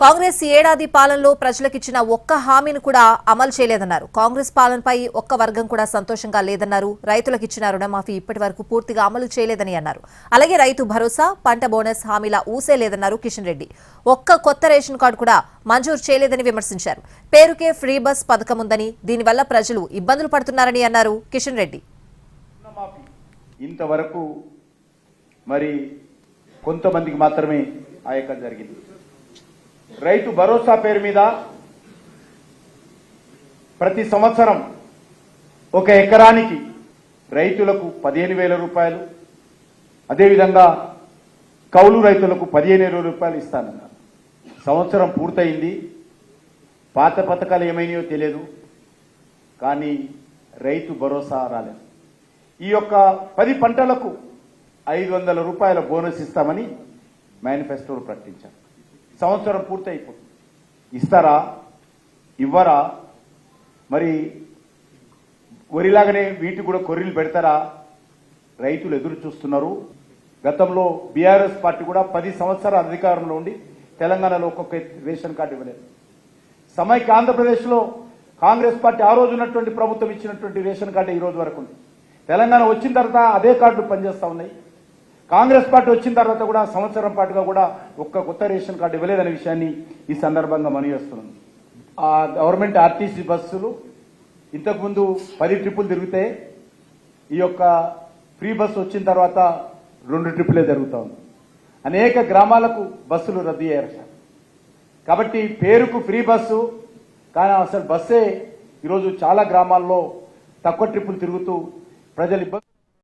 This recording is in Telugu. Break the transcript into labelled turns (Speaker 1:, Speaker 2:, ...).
Speaker 1: కాంగ్రెస్ ఏడాది పాలనలో ప్రజలకిచ్చిన ఒక్క హామీని కూడా అమలు చేయలేదన్నారు. కాంగ్రెస్ పాలనపై ఒక్క వర్గం కూడా సంతోషంగా లేదన్నారు. రైతులకిచ్చిన రుణమాఫీ ఇప్పటి వరకు పూర్తిగా అమలు చేయలేదని అన్నారు. అలాగే రైతు భరోసా, పంట బోనస్ హామీల ఊసే లేదన్నారు కిషన్ రెడ్డి. ఒక్క కొత్త రేషన్ కార్డు కూడా మంజూరు చేయలేదని విమర్శించారు. పేరుకే ఫ్రీ బస్ పథకం ఉందని, దీనివల్ల ప్రజలు ఇబ్బందులు పడుతున్నారని అన్నారు కిషన్ రెడ్డి.
Speaker 2: ఇంతవరకు మరి కొంతమందికి మాత్రమే ఆయక జరిగింది. రైతు భరోసా పేరు మీద ప్రతి సంవత్సరం ఒక ఎకరానికి రైతులకు 15,000 రూపాయలు, అదేవిధంగా కౌలు రైతులకు 15,000 రూపాయలు ఇస్తానన్నారు. సంవత్సరం పూర్తయింది. పాత పథకాలు ఏమైనాయో తెలియదు, కానీ రైతు భరోసా రాలేదు. ఈ యొక్క 10 పంటలకు 500 రూపాయల బోనస్ ఇస్తామని మేనిఫెస్టోలో ప్రకటించారు. సంవత్సరం పూర్తయిపోతుంది. ఇస్తారా, ఇవ్వరా? మరి వరిలాగానే వీటి కూడా కొర్రీలు పెడతారా? రైతులు ఎదురు చూస్తున్నారు. గతంలో బీఆర్ఎస్ పార్టీ కూడా 10 సంవత్సరాల అధికారంలో ఉండి తెలంగాణలో ఒక్కొక్క రేషన్ కార్డు ఇవ్వలేదు. సమైక్య ఆంధ్రప్రదేశ్లో కాంగ్రెస్ పార్టీ ఆ రోజు ఉన్నటువంటి ప్రభుత్వం ఇచ్చినటువంటి రేషన్ కార్డు ఈ రోజు వరకు ఉంది. తెలంగాణ వచ్చిన తర్వాత అదే కార్డులు పనిచేస్తూ ఉన్నాయి. కాంగ్రెస్ పార్టీ వచ్చిన తర్వాత కూడా సంవత్సరం పాటుగా కూడా ఒక్క కొత్త రేషన్ కార్డు ఇవ్వలేదనే విషయాన్ని ఈ సందర్భంగా మనవి చేస్తున్నాం. ఆ గవర్నమెంట్ ఆర్టీసీ బస్సులు ఇంతకుముందు 10 ట్రిప్పులు తిరిగితే ఈ యొక్క ఫ్రీ బస్సు వచ్చిన తర్వాత 2 ట్రిప్పులే జరుగుతూ ఉంది. అనేక గ్రామాలకు బస్సులు రద్దు అయ్యారు. కాబట్టి పేరుకు ఫ్రీ బస్సు, కానీ అసలు బస్సే ఈరోజు చాలా గ్రామాల్లో తక్కువ ట్రిప్పులు తిరుగుతూ ప్రజలు ఇబ్బంది